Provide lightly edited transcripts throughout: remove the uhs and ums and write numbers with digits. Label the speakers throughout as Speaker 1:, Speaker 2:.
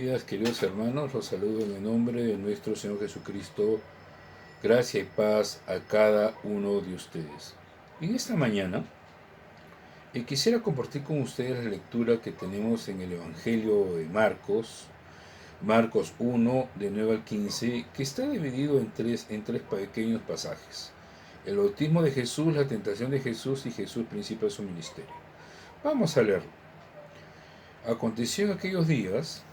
Speaker 1: Días, queridos hermanos, los saludo en el nombre de nuestro Señor Jesucristo. Gracia y paz a cada uno de ustedes. En esta mañana quisiera compartir con ustedes la lectura que tenemos en el Evangelio de Marcos, Marcos 1, de 9 al 15, que está dividido en tres pequeños pasajes. El bautismo de Jesús, la tentación de Jesús y Jesús principia su ministerio. Vamos a leerlo. Aconteció en aquellos días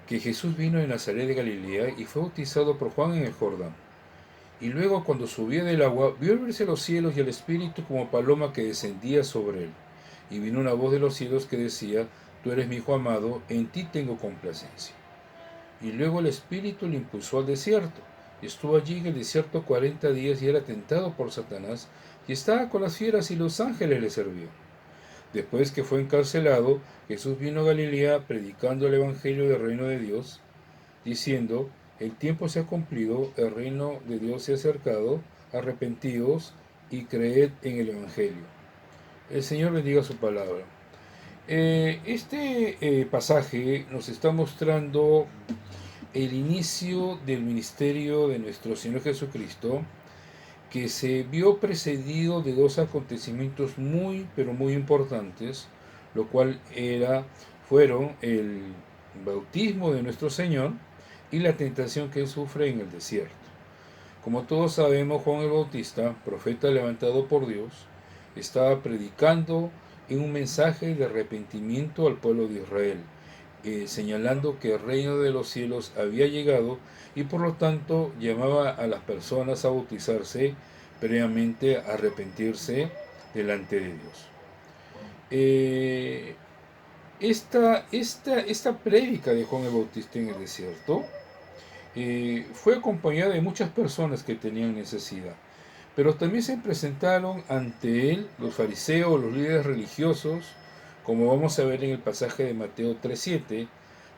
Speaker 1: que Jesús vino de Nazaret de Galilea y fue bautizado por Juan en el Jordán. Y luego, cuando subía del agua, vio abrirse los cielos y el Espíritu como paloma que descendía sobre él. Y vino una voz de los cielos que decía: Tú eres mi Hijo amado, en ti tengo complacencia. Y luego el Espíritu le impulsó al desierto. Y estuvo allí en el desierto 40 días y era tentado por Satanás, y estaba con las fieras y los ángeles le servían. Después que fue encarcelado, Jesús vino a Galilea predicando el Evangelio del reino de Dios, diciendo: El tiempo se ha cumplido, el reino de Dios se ha acercado, arrepentíos y creed en el Evangelio. El Señor bendiga su palabra. Este pasaje nos está mostrando el inicio del ministerio de nuestro Señor Jesucristo, que se vio precedido de dos acontecimientos muy, pero muy importantes, lo cual fueron el bautismo de nuestro Señor y la tentación que él sufre en el desierto. Como todos sabemos, Juan el Bautista, profeta levantado por Dios, estaba predicando en un mensaje de arrepentimiento al pueblo de Israel, señalando que el reino de los cielos había llegado y por lo tanto llamaba a las personas a bautizarse, previamente a arrepentirse delante de Dios. Esta prédica de Juan el Bautista en el desierto fue acompañada de muchas personas que tenían necesidad, pero también se presentaron ante él los fariseos, los líderes religiosos, como vamos a ver en el pasaje de Mateo 3:7,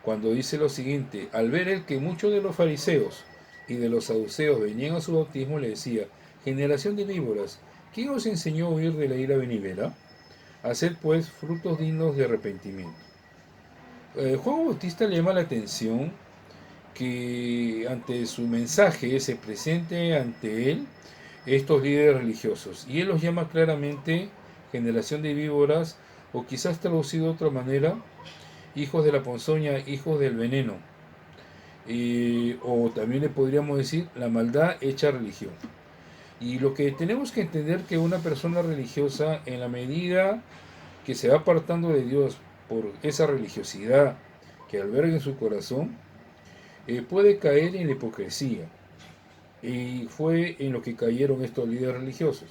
Speaker 1: cuando dice lo siguiente: al ver él que muchos de los fariseos y de los saduceos venían a su bautismo, le decía: generación de víboras, ¿quién os enseñó a huir de la ira venidera? Haced pues frutos dignos de arrepentimiento. Juan Bautista le llama la atención que ante su mensaje se presente ante él estos líderes religiosos, y él los llama claramente generación de víboras, o quizás traducido de otra manera, hijos de la ponzoña, hijos del veneno, o también le podríamos decir la maldad hecha religión. Y lo que tenemos que entender, que una persona religiosa, en la medida que se va apartando de Dios por esa religiosidad que alberga en su corazón, puede caer en la hipocresía. Y fue en lo que cayeron estos líderes religiosos.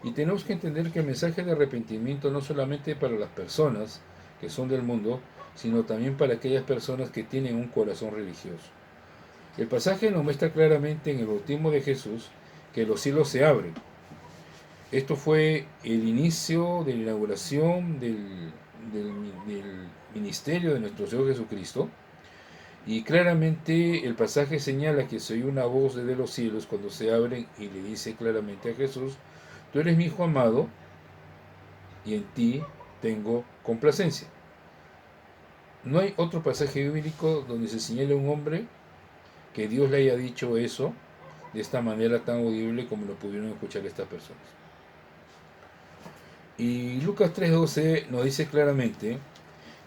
Speaker 1: Y tenemos que entender que el mensaje de arrepentimiento no solamente para las personas que son del mundo, sino también para aquellas personas que tienen un corazón religioso. El pasaje nos muestra claramente en el bautismo de Jesús que los cielos se abren. Esto fue el inicio de la inauguración del ministerio de nuestro Señor Jesucristo. Y claramente el pasaje señala que se oye una voz desde los cielos cuando se abren y le dice claramente a Jesús: Tú eres mi Hijo amado y en ti tengo complacencia. No hay otro pasaje bíblico donde se señale a un hombre que Dios le haya dicho eso de esta manera tan audible como lo pudieron escuchar estas personas. Y Lucas 3:12 nos dice claramente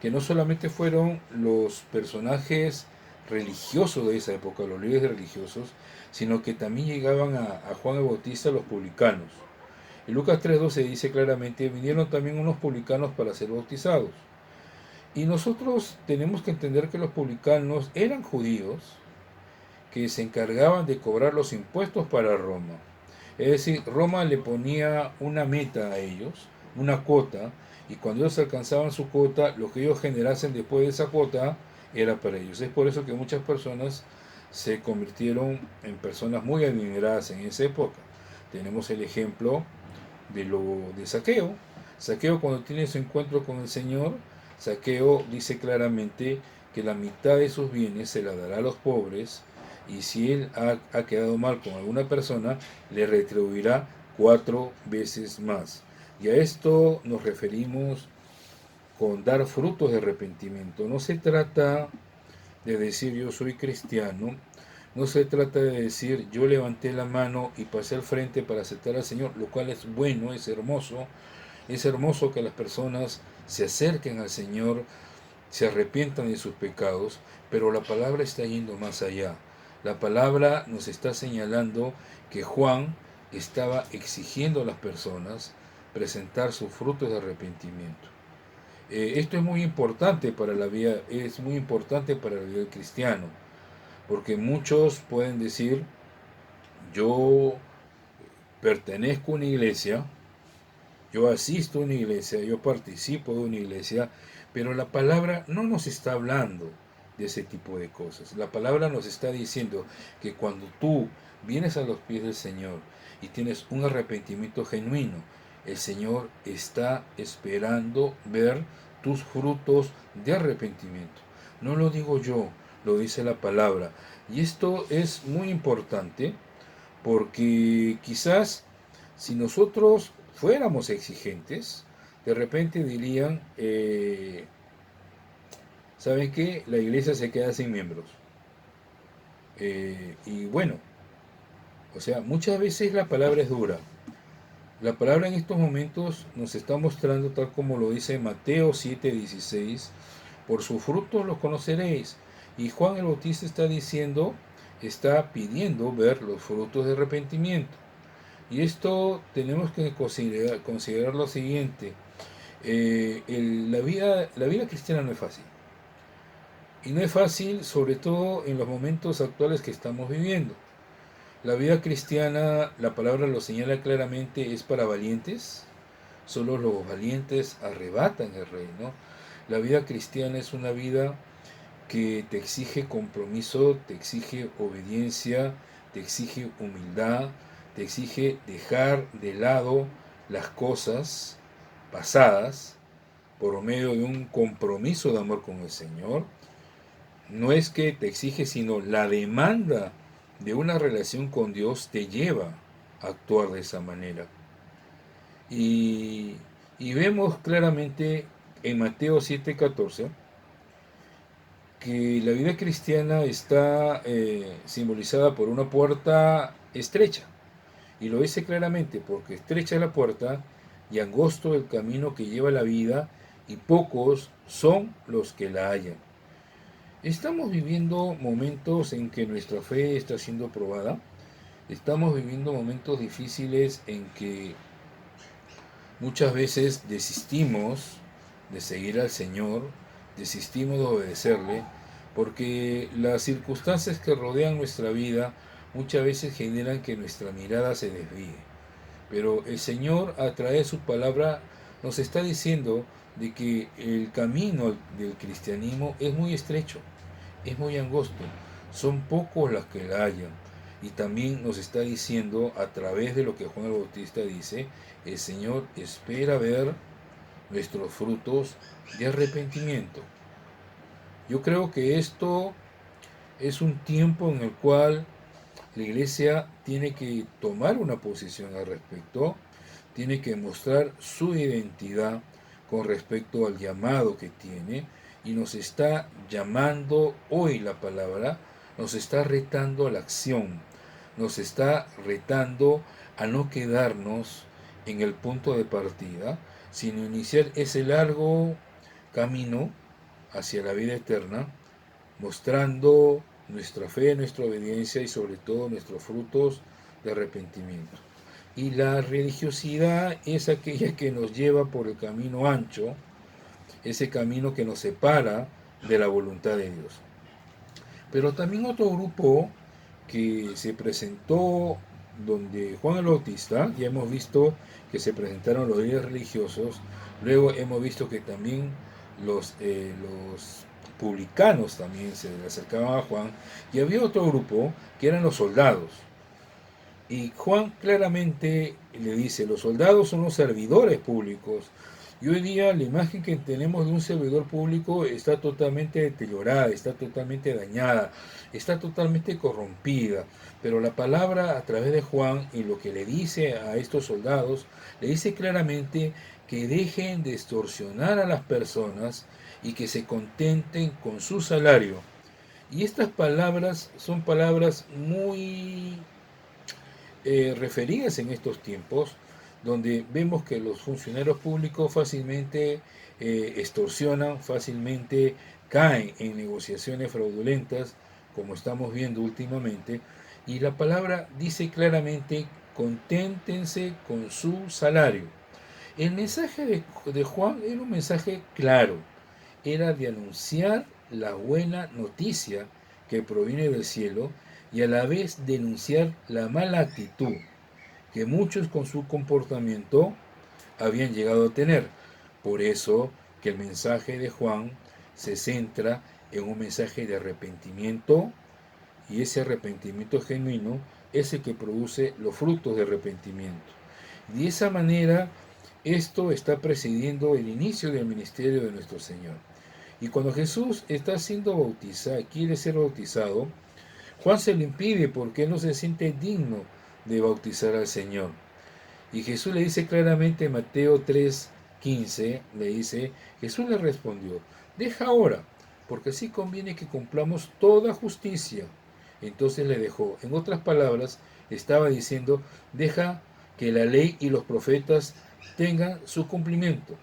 Speaker 1: que no solamente fueron los personajes religiosos de esa época, los líderes religiosos, sino que también llegaban a Juan el Bautista los publicanos. En Lucas 3:12 dice claramente: vinieron también unos publicanos para ser bautizados. Y nosotros tenemos que entender que los publicanos eran judíos que se encargaban de cobrar los impuestos para Roma. Es decir, Roma le ponía una meta a ellos, una cuota, y cuando ellos alcanzaban su cuota, lo que ellos generasen después de esa cuota era para ellos. Es por eso que muchas personas se convirtieron en personas muy adineradas en esa época. Tenemos el ejemplo de Zaqueo. Zaqueo, cuando tiene su encuentro con el Señor, Zaqueo dice claramente que la mitad de sus bienes se la dará a los pobres, y si él ha quedado mal con alguna persona, le retribuirá 4 veces más. Y a esto nos referimos con dar frutos de arrepentimiento. No se trata de decir yo soy cristiano, no se trata de decir yo levanté la mano y pasé al frente para aceptar al Señor, lo cual es bueno, es hermoso que las personas se acerquen al Señor, se arrepientan de sus pecados, pero la palabra está yendo más allá. La palabra nos está señalando que Juan estaba exigiendo a las personas presentar sus frutos de arrepentimiento. Esto es muy importante para la vida, es muy importante para la vida del cristiano, porque muchos pueden decir, yo pertenezco a una iglesia, yo asisto a una iglesia, yo participo de una iglesia, pero la palabra no nos está hablando de ese tipo de cosas. La palabra nos está diciendo que cuando tú vienes a los pies del Señor y tienes un arrepentimiento genuino, el Señor está esperando ver tus frutos de arrepentimiento. No lo digo yo, lo dice la palabra. Y esto es muy importante porque quizás si nosotros fuéramos exigentes, de repente dirían, ¿saben qué? La iglesia se queda sin miembros. Y bueno, o sea, muchas veces la palabra es dura. La palabra en estos momentos nos está mostrando, tal como lo dice Mateo 7:16, por sus frutos los conoceréis. Y Juan el Bautista está diciendo, está pidiendo ver los frutos de arrepentimiento. Y esto tenemos que considerar lo siguiente. La vida cristiana no es fácil. Y no es fácil, sobre todo en los momentos actuales que estamos viviendo. La vida cristiana, la palabra lo señala claramente, es para valientes. Solo los valientes arrebatan el reino. La vida cristiana es una vida que te exige compromiso, te exige obediencia, te exige humildad, te exige dejar de lado las cosas pasadas por medio de un compromiso de amor con el Señor. No es que te exige, sino la demanda de una relación con Dios te lleva a actuar de esa manera. Y vemos claramente en Mateo 7:14 que la vida cristiana está simbolizada por una puerta estrecha. Y lo dice claramente, porque estrecha es la puerta y angosto el camino que lleva a la vida, y pocos son los que la hallan. Estamos viviendo momentos en que nuestra fe está siendo probada. Estamos viviendo momentos difíciles en que muchas veces desistimos de seguir al Señor, desistimos de obedecerle, porque las circunstancias que rodean nuestra vida muchas veces generan que nuestra mirada se desvíe. Pero el Señor, a través de su palabra, nos está diciendo de que el camino del cristianismo es muy estrecho, es muy angosto, son pocos los que la hallan. Y también nos está diciendo, a través de lo que Juan el Bautista dice, el Señor espera ver nuestros frutos de arrepentimiento. Yo creo que esto es un tiempo en el cual la iglesia tiene que tomar una posición al respecto, tiene que mostrar su identidad con respecto al llamado que tiene, y nos está llamando hoy la palabra, nos está retando a la acción, nos está retando a no quedarnos en el punto de partida, sino iniciar ese largo camino hacia la vida eterna, mostrando nuestra fe, nuestra obediencia y sobre todo nuestros frutos de arrepentimiento. Y la religiosidad es aquella que nos lleva por el camino ancho, ese camino que nos separa de la voluntad de Dios. Pero también otro grupo que se presentó donde Juan el Bautista, ya hemos visto que se presentaron los líderes religiosos, luego hemos visto que también los publicanos también se acercaban a Juan, y había otro grupo que eran los soldados. Y Juan claramente le dice, los soldados son los servidores públicos. Y hoy día la imagen que tenemos de un servidor público está totalmente deteriorada, está totalmente dañada, está totalmente corrompida. Pero la palabra a través de Juan y lo que le dice a estos soldados, le dice claramente que dejen de extorsionar a las personas y que se contenten con su salario. Y estas palabras son palabras muy referidas en estos tiempos, donde vemos que los funcionarios públicos fácilmente extorsionan, fácilmente caen en negociaciones fraudulentas, como estamos viendo últimamente, y la palabra dice claramente, conténtense con su salario. El mensaje de Juan era un mensaje claro, era de anunciar la buena noticia que proviene del cielo y a la vez denunciar la mala actitud que muchos con su comportamiento habían llegado a tener. Por eso que el mensaje de Juan se centra en un mensaje de arrepentimiento, y ese arrepentimiento genuino es el que produce los frutos de arrepentimiento. De esa manera, esto está presidiendo el inicio del ministerio de nuestro Señor. Y cuando Jesús está siendo bautizado, quiere ser bautizado, Juan se lo impide porque él no se siente digno de bautizar al Señor. Y Jesús le dice claramente en Mateo 3:15, le dice, Jesús le respondió, deja ahora, porque así conviene que cumplamos toda justicia. Entonces le dejó. En otras palabras, estaba diciendo, deja que la ley y los profetas tengan su cumplimiento.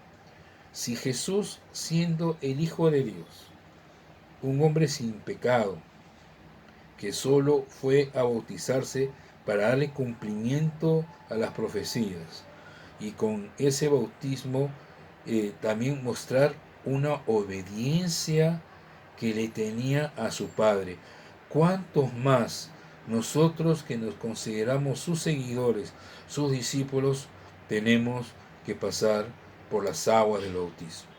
Speaker 1: Si Jesús, siendo el Hijo de Dios, un hombre sin pecado, que solo fue a bautizarse para darle cumplimiento a las profecías, y con ese bautismo también mostrar una obediencia que le tenía a su Padre. ¿Cuántos más nosotros que nos consideramos sus seguidores, sus discípulos, tenemos que pasar por las aguas del bautismo?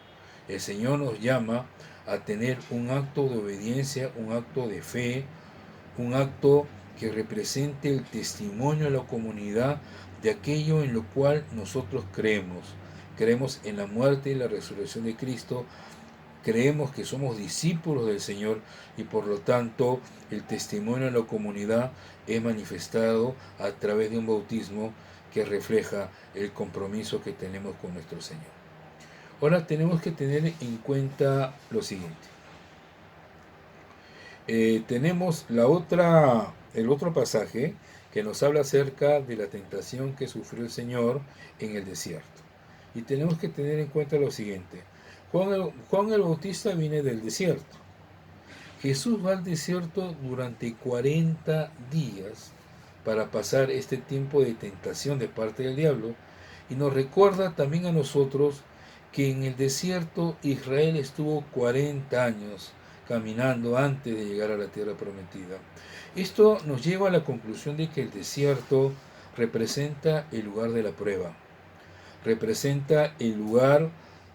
Speaker 1: El Señor nos llama a tener un acto de obediencia, un acto de fe, un acto que represente el testimonio a la comunidad de aquello en lo cual nosotros creemos. Creemos en la muerte y la resurrección de Cristo, creemos que somos discípulos del Señor y por lo tanto el testimonio a la comunidad es manifestado a través de un bautismo que refleja el compromiso que tenemos con nuestro Señor. Ahora tenemos que tener en cuenta lo siguiente. Tenemos el otro pasaje que nos habla acerca de la tentación que sufrió el Señor en el desierto. Y tenemos que tener en cuenta lo siguiente. Juan el Bautista viene del desierto. Jesús va al desierto durante 40 días para pasar este tiempo de tentación de parte del diablo, y nos recuerda también a nosotros que en el desierto Israel estuvo 40 años caminando antes de llegar a la tierra prometida. Esto nos lleva a la conclusión de que el desierto representa el lugar de la prueba, representa el lugar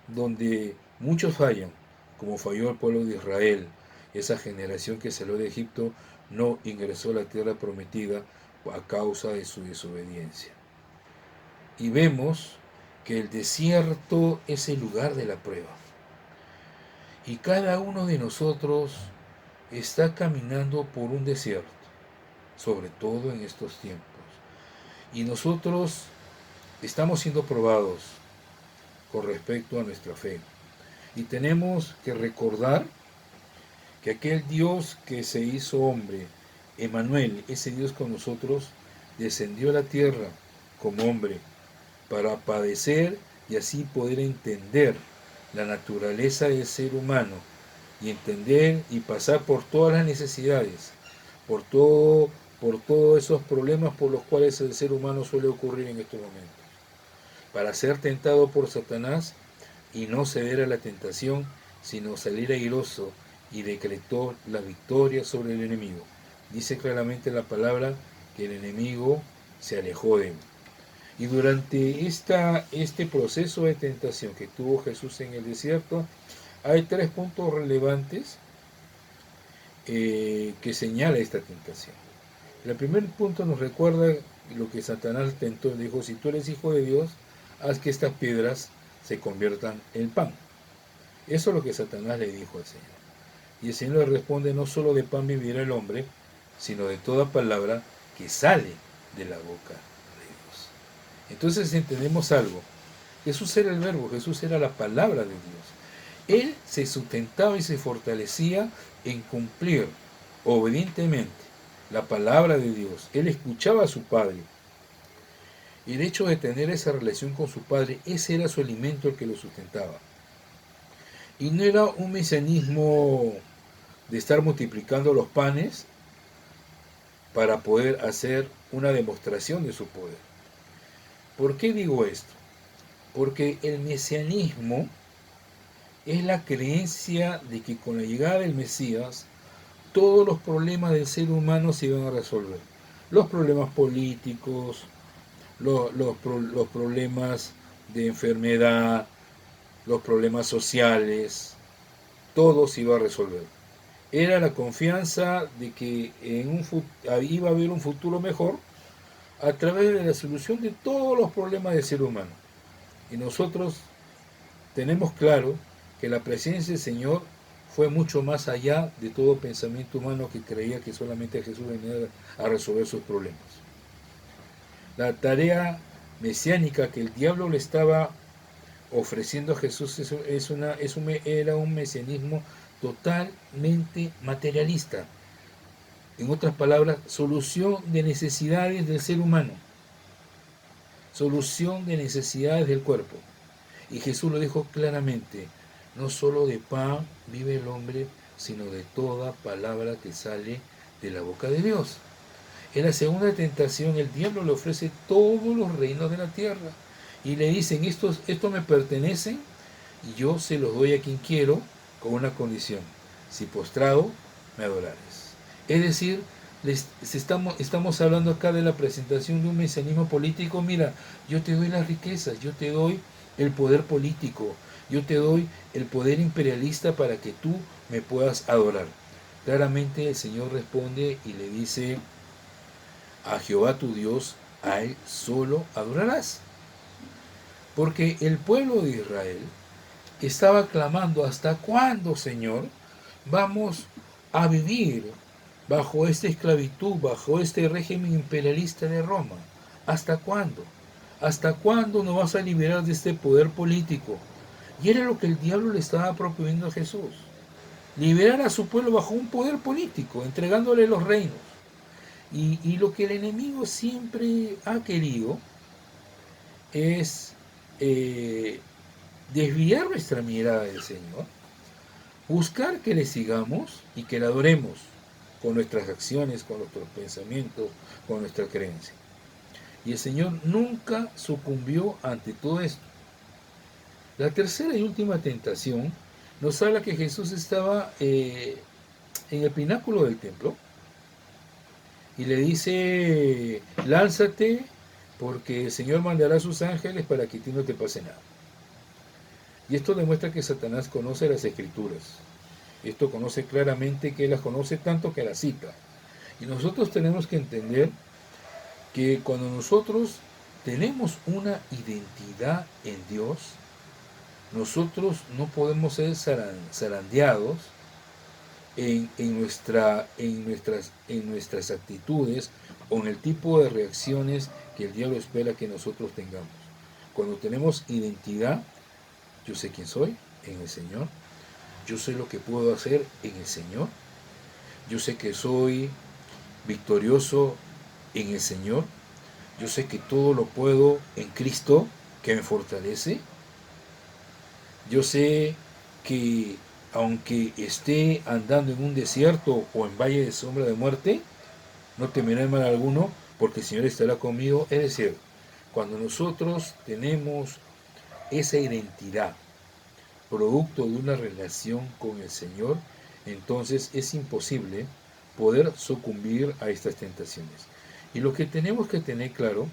Speaker 1: donde muchos fallan, como falló el pueblo de Israel. Esa generación que salió de Egipto no ingresó a la tierra prometida a causa de su desobediencia. Y vemos que el desierto es el lugar de la prueba. Y cada uno de nosotros está caminando por un desierto, sobre todo en estos tiempos. Y nosotros estamos siendo probados con respecto a nuestra fe. Y tenemos que recordar que aquel Dios que se hizo hombre, Emmanuel, ese Dios con nosotros, descendió a la tierra como hombre para padecer y así poder entender la naturaleza del ser humano y entender y pasar por todas las necesidades, por todos esos problemas por los cuales el ser humano suele ocurrir en estos momentos, para ser tentado por Satanás y no ceder a la tentación, sino salir airoso, y decretó la victoria sobre el enemigo. Dice claramente la palabra que el enemigo se alejó de él. Y durante este proceso de tentación que tuvo Jesús en el desierto, hay 3 puntos relevantes que señala esta tentación. El primer punto nos recuerda lo que Satanás tentó. Dijo, si tú eres hijo de Dios, haz que estas piedras se conviertan en pan. Eso es lo que Satanás le dijo al Señor. Y el Señor le responde, no solo de pan vivirá el hombre, sino de toda palabra que sale de la boca de Dios. Entonces entendemos algo. Jesús era el verbo, Jesús era la palabra de Dios. Él se sustentaba y se fortalecía en cumplir obedientemente la palabra de Dios. Él escuchaba a su padre. Y el hecho de tener esa relación con su padre, ese era su alimento el que lo sustentaba. Y no era un mesianismo de estar multiplicando los panes para poder hacer una demostración de su poder. ¿Por qué digo esto? Porque el mesianismo es la creencia de que con la llegada del Mesías todos los problemas del ser humano se iban a resolver. Los problemas políticos, los problemas de enfermedad, los problemas sociales, todo se iba a resolver. Era la confianza de que iba a haber un futuro mejor a través de la solución de todos los problemas del ser humano. Y nosotros tenemos claro que la presencia del Señor fue mucho más allá de todo pensamiento humano que creía que solamente Jesús venía a resolver sus problemas. La tarea mesiánica que el diablo le estaba ofreciendo a Jesús era un mesianismo totalmente materialista. En otras palabras, solución de necesidades del ser humano, solución de necesidades del cuerpo. Y Jesús lo dijo claramente: no solo de pan vive el hombre, sino de toda palabra que sale de la boca de Dios. En la segunda tentación, el diablo le ofrece todos los reinos de la tierra y le dicen: estos me pertenecen y yo se los doy a quien quiero, con una condición: si postrado me adorares. Es decir, estamos hablando acá de la presentación de un mesianismo político. Mira, yo te doy las riquezas, yo te doy el poder político, yo te doy el poder imperialista para que tú me puedas adorar. Claramente el Señor responde y le dice: a Jehová tu Dios, a Él solo adorarás. Porque el pueblo de Israel estaba clamando: ¿hasta cuándo, Señor, vamos a vivir bajo esta esclavitud, bajo este régimen imperialista de Roma? ¿Hasta cuándo? ¿Hasta cuándo nos vas a liberar de este poder político? Y era lo que el diablo le estaba proponiendo a Jesús: liberar a su pueblo bajo un poder político, entregándole los reinos. Y lo que el enemigo siempre ha querido es desviar nuestra mirada del Señor, buscar que le sigamos y que le adoremos con nuestras acciones, con nuestros pensamientos, con nuestra creencia. Y el Señor nunca sucumbió ante todo esto. La tercera y última tentación nos habla que Jesús estaba en el pináculo del templo y le dice: lánzate, porque el Señor mandará a sus ángeles para que a ti no te pase nada. Y esto demuestra que Satanás conoce las Escrituras. Esto conoce claramente, que él las conoce tanto que las cita. Y nosotros tenemos que entender que cuando nosotros tenemos una identidad en Dios, nosotros no podemos ser zarandeados en nuestras actitudes o en el tipo de reacciones que el diablo espera que nosotros tengamos. Cuando tenemos identidad: yo sé quién soy en el Señor, yo sé lo que puedo hacer en el Señor, yo sé que soy victorioso en el Señor, yo sé que todo lo puedo en Cristo que me fortalece, yo sé que aunque esté andando en un desierto o en valle de sombra de muerte, no temeré mal alguno, porque el Señor estará conmigo. Es decir, cuando nosotros tenemos esa identidad, producto de una relación con el Señor, entonces es imposible poder sucumbir a estas tentaciones. Y lo que tenemos que tener claro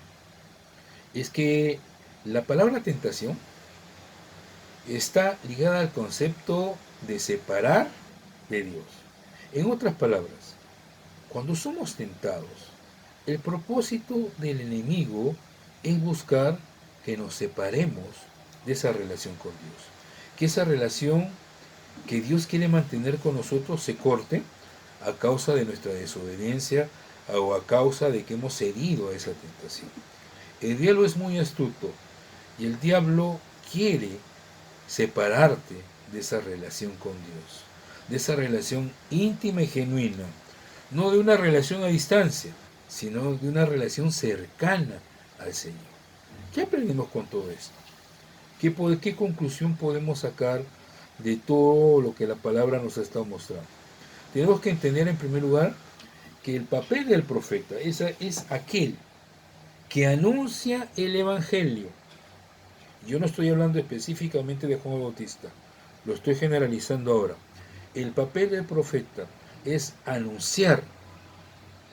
Speaker 1: es que la palabra tentación está ligada al concepto de separar de Dios. En otras palabras, cuando somos tentados, el propósito del enemigo es buscar que nos separemos de esa relación con Dios. Que esa relación que Dios quiere mantener con nosotros se corte a causa de nuestra desobediencia o a causa de que hemos cedido a esa tentación. El diablo es muy astuto y el diablo quiere separarte de esa relación con Dios, de esa relación íntima y genuina, no de una relación a distancia, sino de una relación cercana al Señor. ¿Qué aprendemos con todo esto? ¿Qué conclusión podemos sacar de todo lo que la palabra nos ha estado mostrando? Tenemos que entender en primer lugar que el papel del profeta es aquel que anuncia el Evangelio. Yo no estoy hablando específicamente de Juan el Bautista, lo estoy generalizando ahora. El papel del profeta es anunciar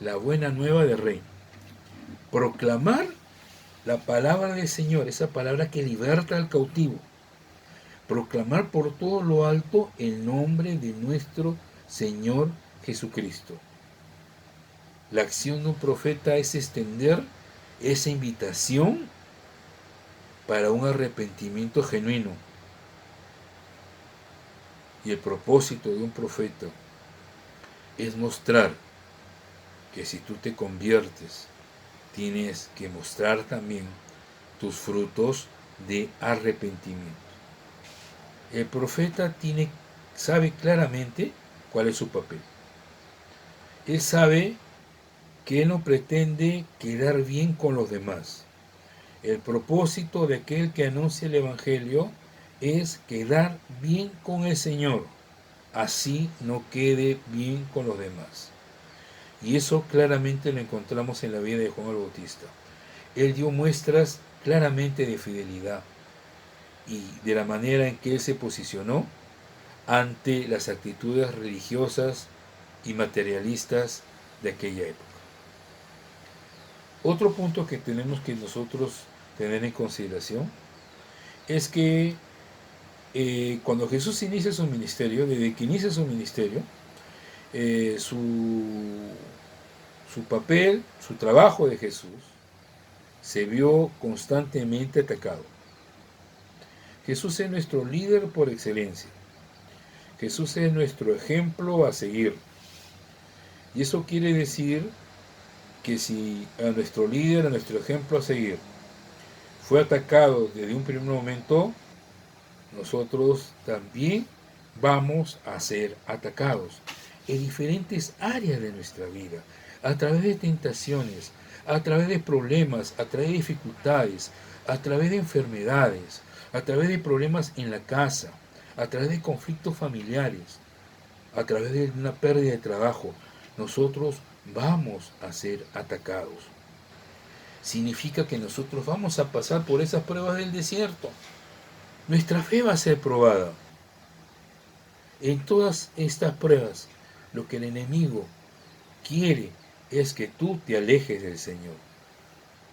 Speaker 1: la buena nueva del reino, proclamar la palabra del Señor, esa palabra que liberta al cautivo, proclamar por todo lo alto el nombre de nuestro Señor Jesucristo. La acción de un profeta es extender esa invitación para un arrepentimiento genuino. Y el propósito de un profeta es mostrar que si tú te conviertes, tienes que mostrar también tus frutos de arrepentimiento. El profeta sabe claramente cuál es su papel. Él sabe que él no pretende quedar bien con los demás. El propósito de aquel que anuncia el Evangelio es quedar bien con el Señor, así no quede bien con los demás. Y eso claramente lo encontramos en la vida de Juan el Bautista. Él dio muestras claramente de fidelidad y de la manera en que él se posicionó ante las actitudes religiosas y materialistas de aquella época. Otro punto que tenemos que nosotros tener en consideración es que cuando Jesús inicia su ministerio, desde que inicia su ministerio, su papel, su trabajo de Jesús, se vio constantemente atacado. Jesús es nuestro líder por excelencia. Jesús es nuestro ejemplo a seguir. Y eso quiere decir que si a nuestro líder, a nuestro ejemplo a seguir, fue atacado desde un primer momento, nosotros también vamos a ser atacados en diferentes áreas de nuestra vida, a través de tentaciones, a través de problemas, a través de dificultades, a través de enfermedades, a través de problemas en la casa, a través de conflictos familiares, a través de una pérdida de trabajo. Nosotros vamos a ser atacados. Significa que nosotros vamos a pasar por esas pruebas del desierto. Nuestra fe va a ser probada. En todas estas pruebas, lo que el enemigo quiere es que tú te alejes del Señor.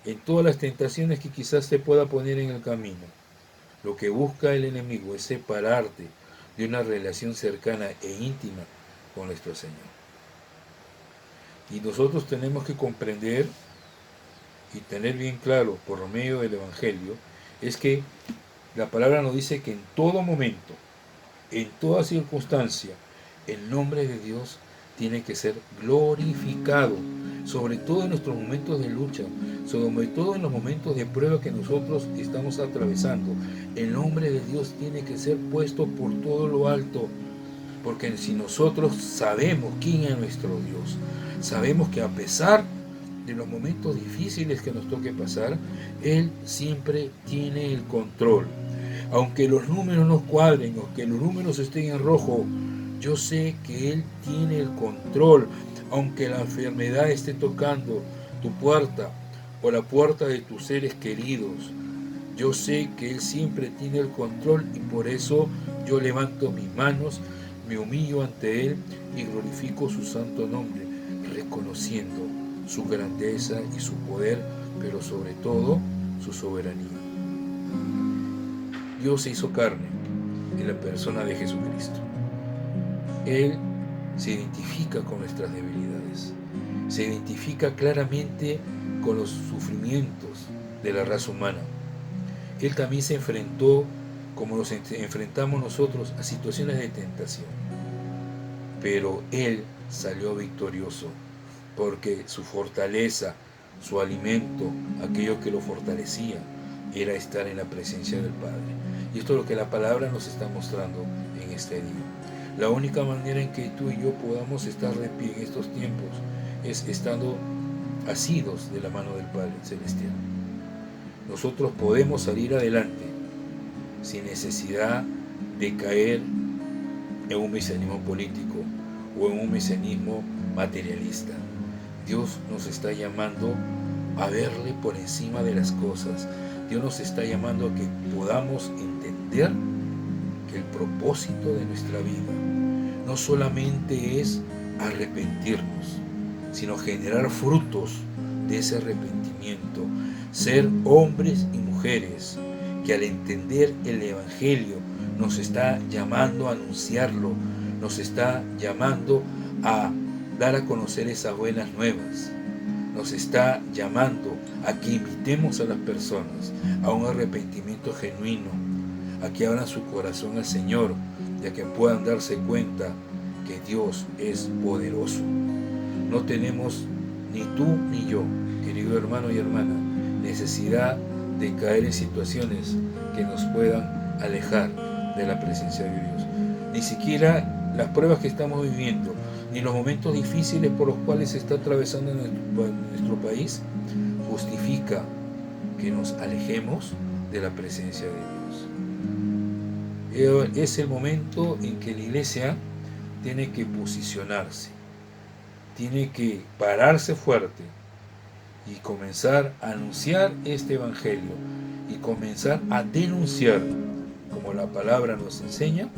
Speaker 1: En todas las tentaciones que quizás te pueda poner en el camino, lo que busca el enemigo es separarte de una relación cercana e íntima con nuestro Señor. Y nosotros tenemos que comprender y tener bien claro por medio del Evangelio, es que la palabra nos dice que en todo momento, en toda circunstancia, el nombre de Dios tiene que ser glorificado, sobre todo en nuestros momentos de lucha, sobre todo en los momentos de prueba que nosotros estamos atravesando. El nombre de Dios tiene que ser puesto por todo lo alto, porque si nosotros sabemos quién es nuestro Dios, sabemos que a pesar de los momentos difíciles que nos toque pasar, Él siempre tiene el control. Aunque los números no cuadren, aunque los números estén en rojo, yo sé que Él tiene el control. Aunque la enfermedad esté tocando tu puerta o la puerta de tus seres queridos, yo sé que Él siempre tiene el control y por eso yo levanto mis manos, me humillo ante Él y glorifico su santo nombre, reconociendo su grandeza y su poder, pero sobre todo su soberanía. Dios se hizo carne en la persona de Jesucristo. Él se identifica con nuestras debilidades, se identifica claramente con los sufrimientos de la raza humana. Él también se enfrentó, como nos enfrentamos nosotros, a situaciones de tentación. Pero Él salió victorioso, porque su fortaleza, su alimento, aquello que lo fortalecía, era estar en la presencia del Padre. Y esto es lo que la palabra nos está mostrando en este día. La única manera en que tú y yo podamos estar de pie en estos tiempos es estando asidos de la mano del Padre Celestial. Nosotros podemos salir adelante sin necesidad de caer en un mesianismo político o en un mesianismo materialista. Dios nos está llamando a verle por encima de las cosas. Dios nos está llamando a que podamos entender que el propósito de nuestra vida no solamente es arrepentirnos, sino generar frutos de ese arrepentimiento, ser hombres y mujeres que al entender el Evangelio nos está llamando a anunciarlo, nos está llamando a dar a conocer esas buenas nuevas, nos está llamando a que invitemos a las personas a un arrepentimiento genuino, a que abran su corazón al Señor y a que puedan darse cuenta que Dios es poderoso. No tenemos ni tú ni yo, querido hermano y hermana, necesidad de caer en situaciones que nos puedan alejar de la presencia de Dios. Ni siquiera las pruebas que estamos viviendo, ni los momentos difíciles por los cuales se está atravesando nuestro país, justifica que nos alejemos de la presencia de Dios. Es el momento en que la iglesia tiene que posicionarse, tiene que pararse fuerte y comenzar a anunciar este evangelio y comenzar a denunciar, como la palabra nos enseña,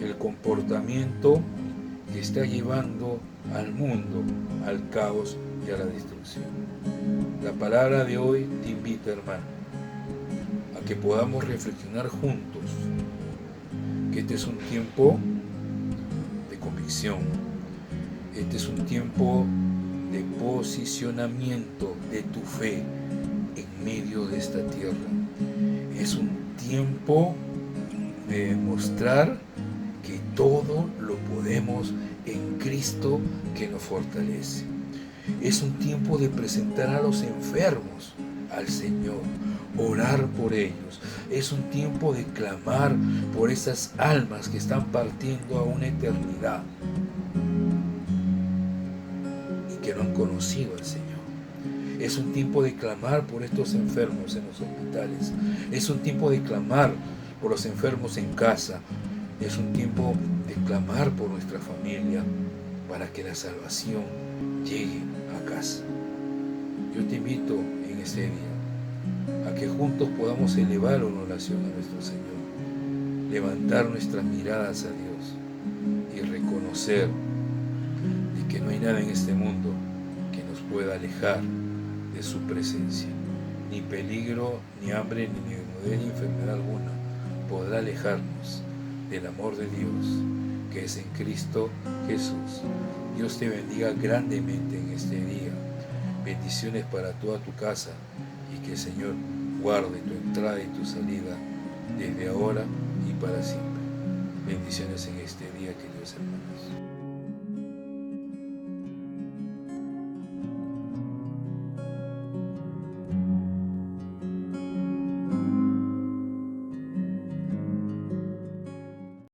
Speaker 1: el comportamiento que está llevando al mundo al caos y a la destrucción. La palabra de hoy te invita, hermano, a que podamos reflexionar juntos que este es un tiempo de convicción, este es un tiempo de posicionamiento de tu fe en medio de esta tierra. Es un tiempo de demostrar que todo lo podemos en Cristo que nos fortalece. Es un tiempo de presentar a los enfermos al Señor, orar por ellos. Es un tiempo de clamar por esas almas que están partiendo a una eternidad y que no han conocido al Señor. Es un tiempo de clamar por estos enfermos en los hospitales. Es un tiempo de clamar por los enfermos en casa. Es un tiempo de clamar por nuestra familia para que la salvación llegue a casa. Yo te invito en este día a que juntos podamos elevar una oración a nuestro Señor, levantar nuestras miradas a Dios y reconocer de que no hay nada en este mundo que nos pueda alejar de su presencia. Ni peligro, ni hambre, ni desnudez, ni enfermedad alguna podrá alejarnos del amor de Dios que es en Cristo Jesús. Dios te bendiga grandemente en este día. Bendiciones para toda tu casa y que el Señor guarde tu entrada y tu salida desde ahora y para siempre. Bendiciones en este día, queridos hermanos.